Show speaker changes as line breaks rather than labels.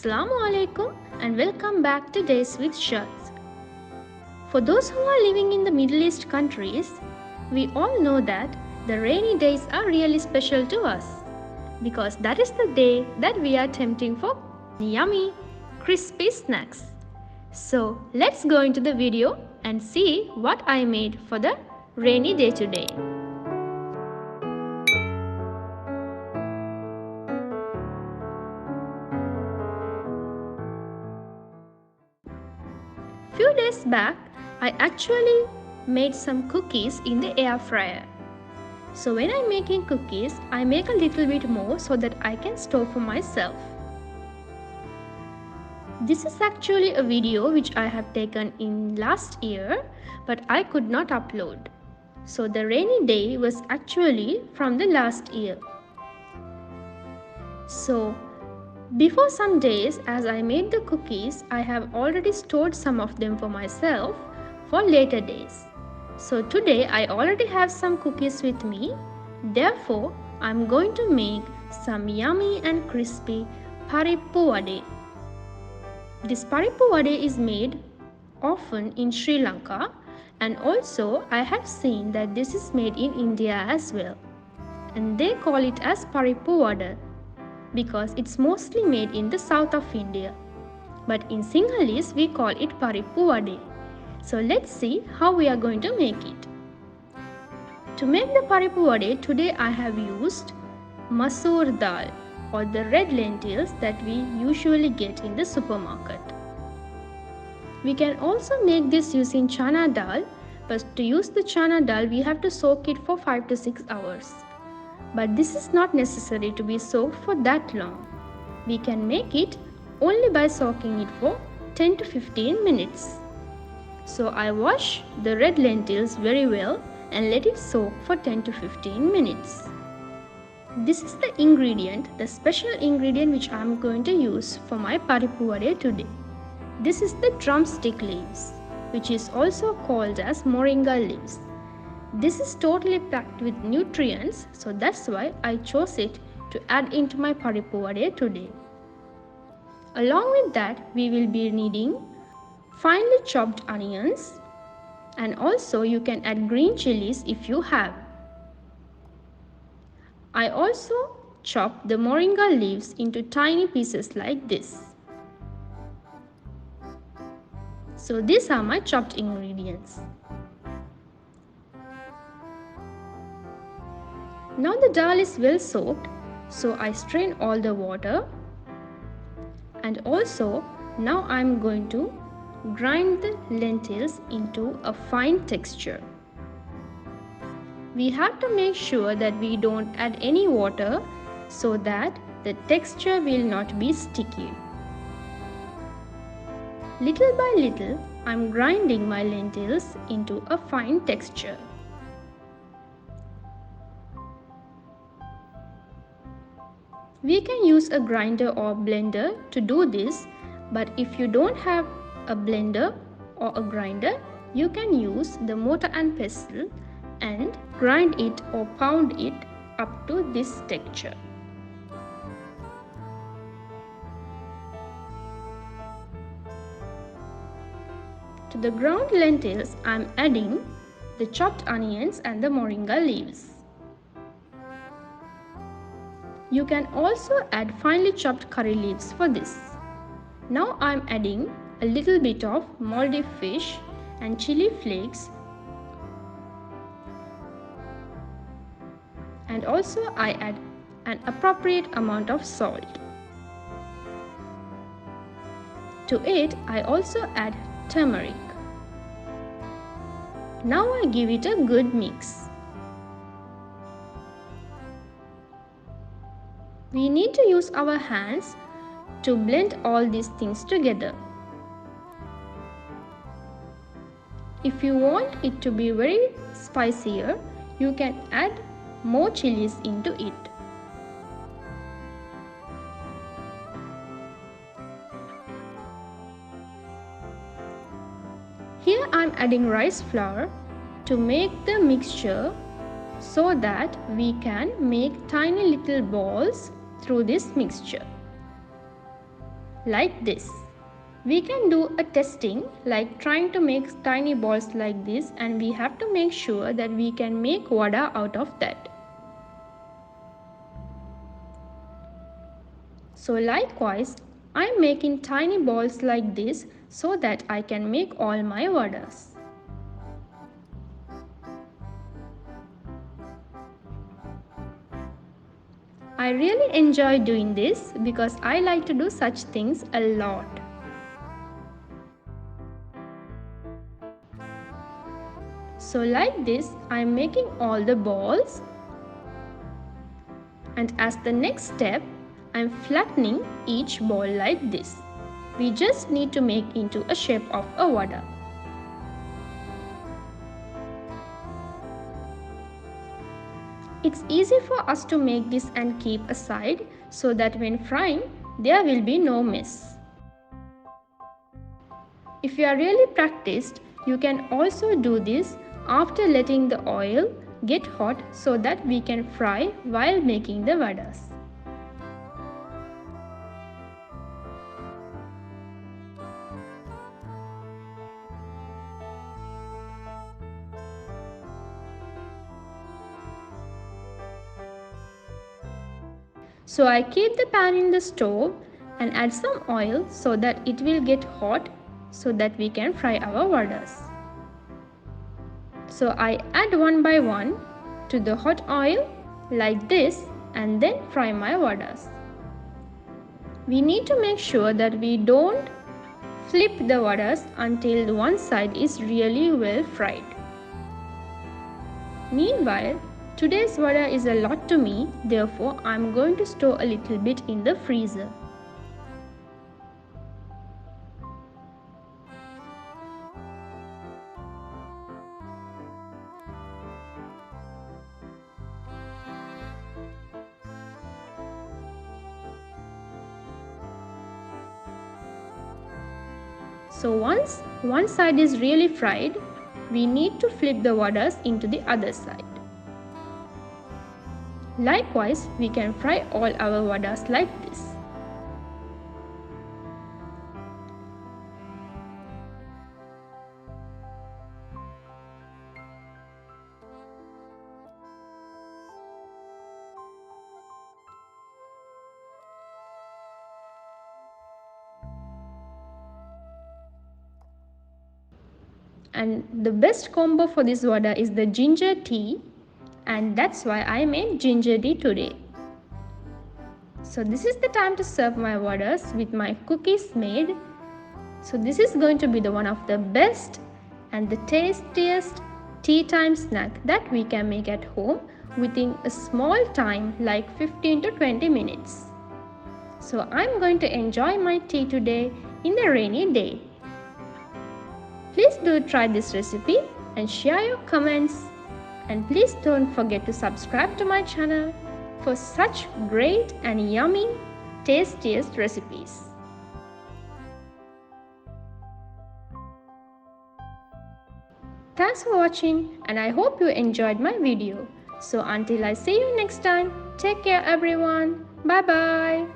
Assalamu alaikum and welcome back to Days with Shaz. For those who are living in the Middle East countries, we all know that the rainy days are really special to us because that is the day that we are tempting for yummy, crispy snacks. So let's go into the video and see what I made for the rainy day today. Few days back, I actually made some cookies in the air fryer. So when I'm making cookies, I make a little bit more so that I can store for myself. This is actually a video which I have taken in last year, but I could not upload. So the rainy day was actually from the last year. So before some days, as I made the cookies, I have already stored some of them for myself for later days. So today I already have some cookies with me. Therefore, I'm going to make some yummy and crispy Parippu Vade. This Parippu Vade is made often in Sri Lanka, and also I have seen that this is made in India as well. And they call it as Parippu Vada because it's mostly made in the south of India. But in Sinhalese we call it Parippu Vade. So let's see how we are going to make it. To make the Parippu Vade, today I have used masoor dal or the red lentils that we usually get in the supermarket. We can also make this using chana dal, but to use the chana dal we have to soak it for 5 to 6 hours. But this is not necessary to be soaked for that long. We can make it only by soaking it for 10 to 15 minutes. So I wash the red lentils very well and let it soak for 10 to 15 minutes. This is the ingredient, the special ingredient which I am going to use for my Parippu Vade today. This is the drumstick leaves, which is also called as moringa leaves. This is totally packed with nutrients, so that's why I chose it to add into my Parippu Vade today. Along with that, we will be needing finely chopped onions, and also you can add green chilies if you have. I also chopped the moringa leaves into tiny pieces like this. So these are my chopped ingredients. Now the dal is well soaked, so I strain all the water, and also now I am going to grind the lentils into a fine texture. We have to make sure that we don't add any water so that the texture will not be sticky. Little by little, I am grinding my lentils into a fine texture. We can use a grinder or blender to do this, but if you don't have a blender or a grinder, you can use the mortar and pestle and grind it or pound it up to this texture. To the ground lentils, I am adding the chopped onions and the moringa leaves. You can also add finely chopped curry leaves for this. Now I am adding a little bit of moldy fish and chili flakes, and also I add an appropriate amount of salt. To it I also add turmeric. Now I give it a good mix. We need to use our hands to blend all these things together. If you want it to be very spicier, you can add more chilies into it. Here I am adding rice flour to make the mixture so that we can make tiny little balls through this mixture. like this. We can do a testing like trying to make tiny balls like this, and we have to make sure that we can make vada out of that. So likewise, I am making tiny balls like this so that I can make all my vadas. I really enjoy doing this because I like to do such things a lot. So like this, I am making all the balls, and as the next step, I am flattening each ball like this. We just need to make into a shape of a vada. It's easy for us to make this and keep aside so that when frying, there will be no mess. If you are really practiced, you can also do this after letting the oil get hot so that we can fry while making the vadas. So I keep the pan in the stove and add some oil so that it will get hot so that we can fry our vadas. So I add one by one to the hot oil like this and then fry my vadas. We need to make sure that we don't flip the vadas until one side is really well fried. Meanwhile, today's vada is a lot to me, therefore I am going to store a little bit in the freezer. So once one side is really fried, we need to flip the vadas into the other side. Likewise, we can fry all our vadas like this. And the best combo for this vada is the ginger tea, and that's why I made ginger tea today. So this is the time to serve my vadas with my cookies made. So this is going to be the one of the best and the tastiest tea time snack that we can make at home within a small time like 15 to 20 minutes. So I'm going to enjoy my tea today in the rainy day. Please do try this recipe and share your comments, and please don't forget to subscribe to my channel for such great and yummy tastiest recipes. Thanks for watching, and I hope you enjoyed my video. So until I see you next time, take care everyone. Bye bye.